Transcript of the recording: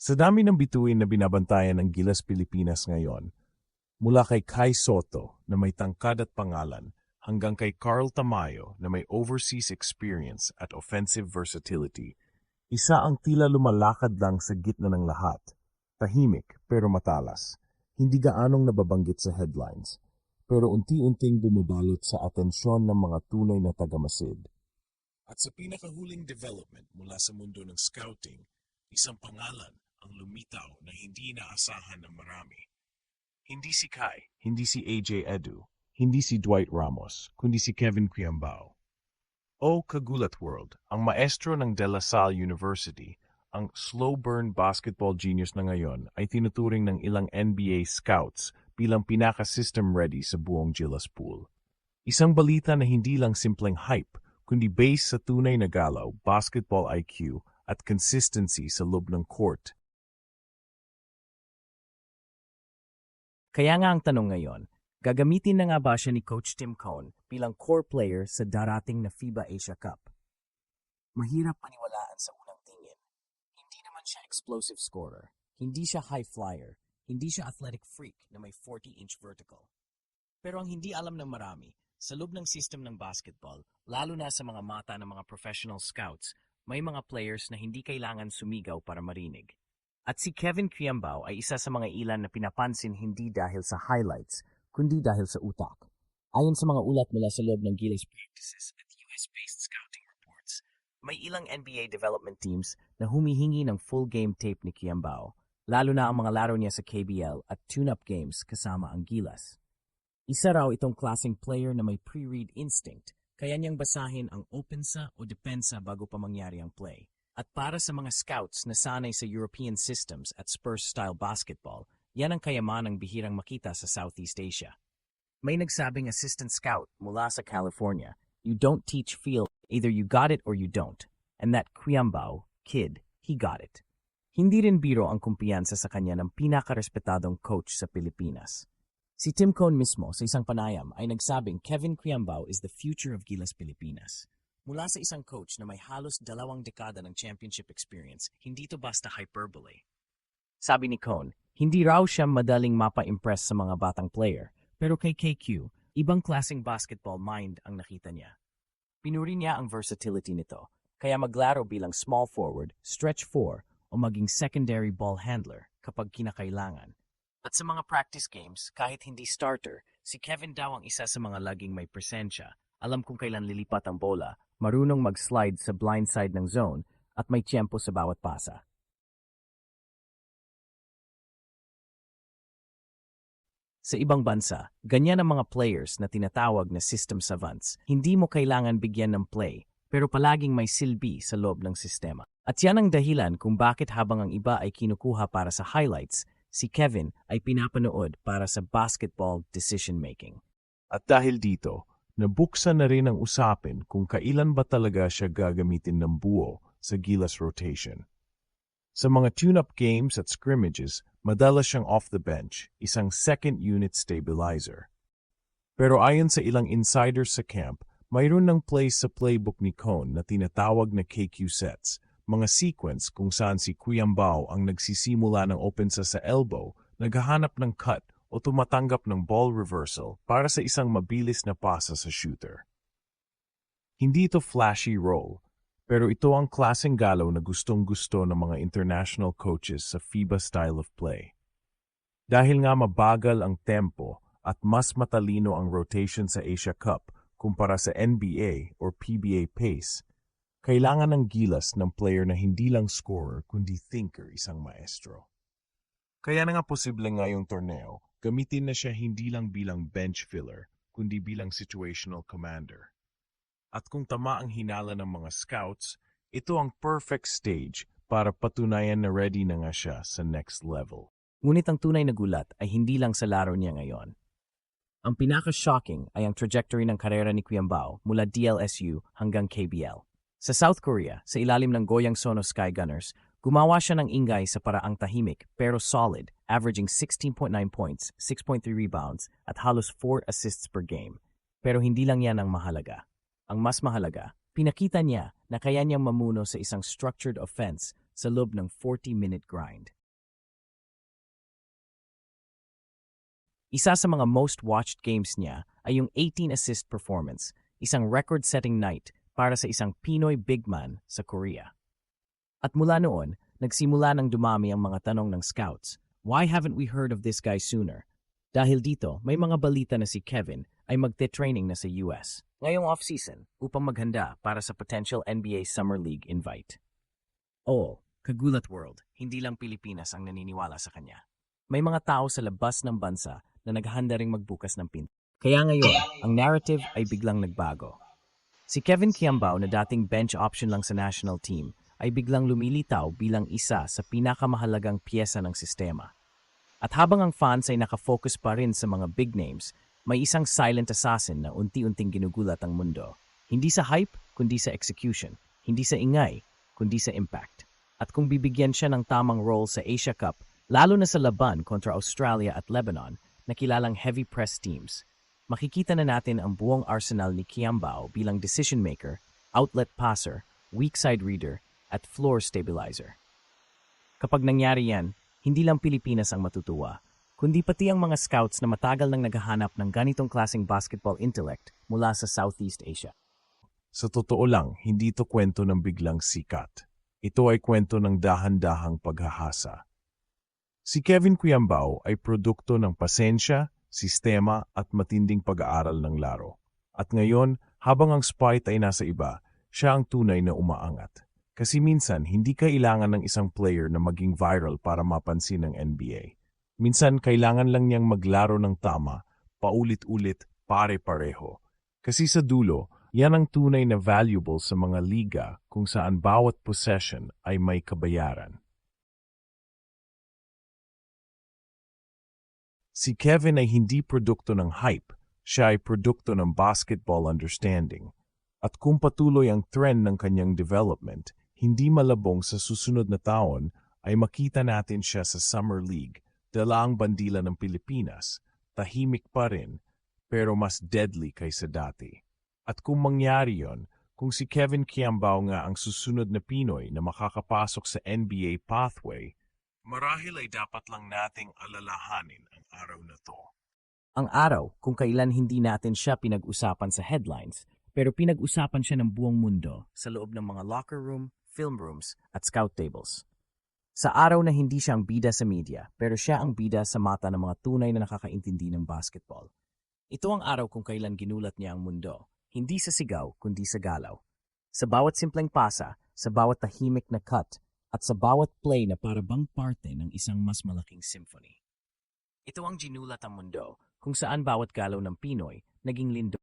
Sa dami ng bituin na binabantayan ng Gilas Pilipinas ngayon, mula kay Kai Soto na may tangkad at pangalan hanggang kay Carl Tamayo na may overseas experience at offensive versatility, isa ang tila lumalakad lang sa gitna ng lahat. Tahimik pero matalas, hindi gaanong nababanggit sa headlines, pero unti-unting bumabalot sa atensyon ng mga tunay na tagamasid. At sa pinakahuling development mula sa mundo ng scouting, isang pangalan ang lumitaw na hindi inaasahan ng marami. Hindi si Kai, hindi si AJ Edu, hindi si Dwight Ramos, kundi si Kevin Quiambao. O kagulat world, ang maestro ng De La Salle University, ang slow burn basketball genius na ngayon ay tinuturing ng ilang NBA scouts bilang pinaka-system ready sa buong Gilas pool. Isang balita na hindi lang simpleng hype, kundi based sa tunay na galaw, basketball IQ at consistency sa loob ng court. Kaya nga ang tanong ngayon, gagamitin na nga ba siya ni Coach Tim Cone bilang core player sa darating na FIBA Asia Cup? Mahirap paniwalaan sa unang tingin. Hindi naman siya explosive scorer, hindi siya high flyer, hindi siya athletic freak na may 40-inch vertical. Pero ang hindi alam ng marami, sa loob ng system ng basketball, lalo na sa mga mata ng mga professional scouts, may mga players na hindi kailangan sumigaw para marinig. At si Kevin Quiambao ay isa sa mga ilan na pinapansin hindi dahil sa highlights, kundi dahil sa utak. Ayon sa mga ulat mula sa loob ng Gilas practices at US-based scouting reports, may ilang NBA development teams na humihingi ng full game tape ni Quiambao, lalo na ang mga laro niya sa KBL at tune-up games kasama ang Gilas. Isa raw itong klaseng player na may pre-read instinct, kaya niyang basahin ang opensa o depensa bago pa mangyari ang play. At para sa mga scouts na sanay sa European systems at Spurs-style basketball, yan ang kayamanang bihirang makita sa Southeast Asia. May nagsabing assistant scout mula sa California, you don't teach feel, either you got it or you don't. And that Quiambao, kid, he got it. Hindi rin biro ang kumpiyansa sa kanya ng pinakarespetadong coach sa Pilipinas. Si Tim Cone mismo sa isang panayam ay nagsabing Kevin Quiambao is the future of Gilas Pilipinas. Mula sa isang coach na may halos 2 dekada ng championship experience, hindi to basta hyperbole. Sabi ni Cone, hindi raw siya madaling mapa-impress sa mga batang player, pero kay KQ, ibang klaseng basketball mind ang nakita niya. Pinuri niya ang versatility nito, kaya maglaro bilang small forward, stretch 4, o maging secondary ball handler kapag kinakailangan. At sa mga practice games, kahit hindi starter, si Kevin daw ang isa sa mga laging may presensya, alam kung kailan lilipat ang bola, marunong mag-slide sa blind side ng zone, at may tiyempo sa bawat pasa. Sa ibang bansa, ganyan ang mga players na tinatawag na system savants. Hindi mo kailangan bigyan ng play, pero palaging may silbi sa loob ng sistema. At yan ang dahilan kung bakit habang ang iba ay kinukuha para sa highlights, si Kevin ay pinapanood para sa basketball decision-making. At dahil dito, nabuksan na rin ang usapin kung kailan ba talaga siya gagamitin ng buo sa Gilas rotation. Sa mga tune-up games at scrimmages, madalas siyang off the bench, isang second unit stabilizer. Pero ayon sa ilang insiders sa camp, mayroon ng plays sa playbook ni Cone na tinatawag na KQ sets, mga sequence kung saan si Quiambao ang nagsisimula ng opensa sa elbow, naghahanap ng cut o tumatanggap ng ball reversal para sa isang mabilis na pasa sa shooter. Hindi ito flashy roll, pero ito ang klaseng galaw na gustong-gusto ng mga international coaches sa FIBA style of play. Dahil nga mabagal ang tempo at mas matalino ang rotation sa Asia Cup kumpara sa NBA or PBA pace, kailangan ng Gilas ng player na hindi lang scorer kundi thinker, isang maestro. Kaya na nga posible ngayong torneo, gamitin na siya hindi lang bilang bench filler, kundi bilang situational commander. At kung tama ang hinala ng mga scouts, ito ang perfect stage para patunayan na ready na nga siya sa next level. Ngunit ang tunay na gulat ay hindi lang sa laro niya ngayon. Ang pinaka-shocking ay ang trajectory ng karera ni Quiambao mula DLSU hanggang KBL. Sa South Korea, sa ilalim ng Goyang Sono Sky Gunners, gumawa siya ng ingay sa paraang tahimik pero solid, averaging 16.9 points, 6.3 rebounds at halos 4 assists per game. Pero hindi lang yan ang mahalaga. Ang mas mahalaga, pinakita niya na kaya niyang mamuno sa isang structured offense sa loob ng 40-minute grind. Isa sa mga most watched games niya ay yung 18-assist performance, isang record-setting night para sa isang Pinoy big man sa Korea. At mula noon, nagsimula nang dumami ang mga tanong ng scouts. Why haven't we heard of this guy sooner? Dahil dito, may mga balita na si Kevin ay magte-training na sa US ngayong off-season upang maghanda para sa potential NBA Summer League invite. Oo, kagulat world, hindi lang Pilipinas ang naniniwala sa kanya. May mga tao sa labas ng bansa na naghahanda ring magbukas ng pinto. Kaya ngayon, ang narrative ay biglang nagbago. Si Kevin Kiambao na dating bench option lang sa national team ay biglang lumilitaw bilang isa sa pinakamahalagang piyesa ng sistema. At habang ang fans ay nakafocus pa rin sa mga big names, may isang silent assassin na unti-unting ginugulat ang mundo. Hindi sa hype, kundi sa execution. Hindi sa ingay, kundi sa impact. At kung bibigyan siya ng tamang role sa Asia Cup, lalo na sa laban kontra Australia at Lebanon, na kilalang heavy press teams, makikita na natin ang buong arsenal ni Kiambao bilang decision maker, outlet passer, weak side reader, at floor stabilizer. Kapag nangyari yan, hindi lang Pilipinas ang matutuwa, kundi pati ang mga scouts na matagal nang naghahanap ng ganitong klaseng basketball intellect mula sa Southeast Asia. Sa totoo lang, hindi ito kwento ng biglang sikat. Ito ay kwento ng dahan-dahang paghahasa. Si Kevin Kiambao ay produkto ng pasensya, sistema at matinding pag-aaral ng laro. At ngayon, habang ang spotlight ay nasa iba, siya ang tunay na umaangat. Kasi minsan, hindi kailangan ng isang player na maging viral para mapansin ng NBA. Minsan, kailangan lang niyang maglaro ng tama, paulit-ulit, pare-pareho. Kasi sa dulo, yan ang tunay na valuable sa mga liga kung saan bawat possession ay may kabayaran. Si Kevin ay hindi produkto ng hype, siya ay produkto ng basketball understanding. At kung patuloy ang trend ng kanyang development, hindi malabong sa susunod na taon ay makita natin siya sa Summer League, dala ang bandila ng Pilipinas, tahimik pa rin, pero mas deadly kaysa dati. At kung mangyari yon, kung si Kevin Kiambao nga ang susunod na Pinoy na makakapasok sa NBA pathway, marahil ay dapat lang nating alalahanin ang araw na to. Ang araw kung kailan hindi natin siya pinag-usapan sa headlines, pero pinag-usapan siya ng buong mundo sa loob ng mga locker room, film rooms, at scout tables. Sa araw na hindi siya ang bida sa media, pero siya ang bida sa mata ng mga tunay na nakakaintindi ng basketball. Ito ang araw kung kailan ginulat niya ang mundo, hindi sa sigaw kundi sa galaw. Sa bawat simpleng pasa, sa bawat tahimik na cut, at sa bawat play na para bang parte ng isang mas malaking symphony. Ito ang ginulat ang mundo kung saan bawat galaw ng Pinoy naging lindo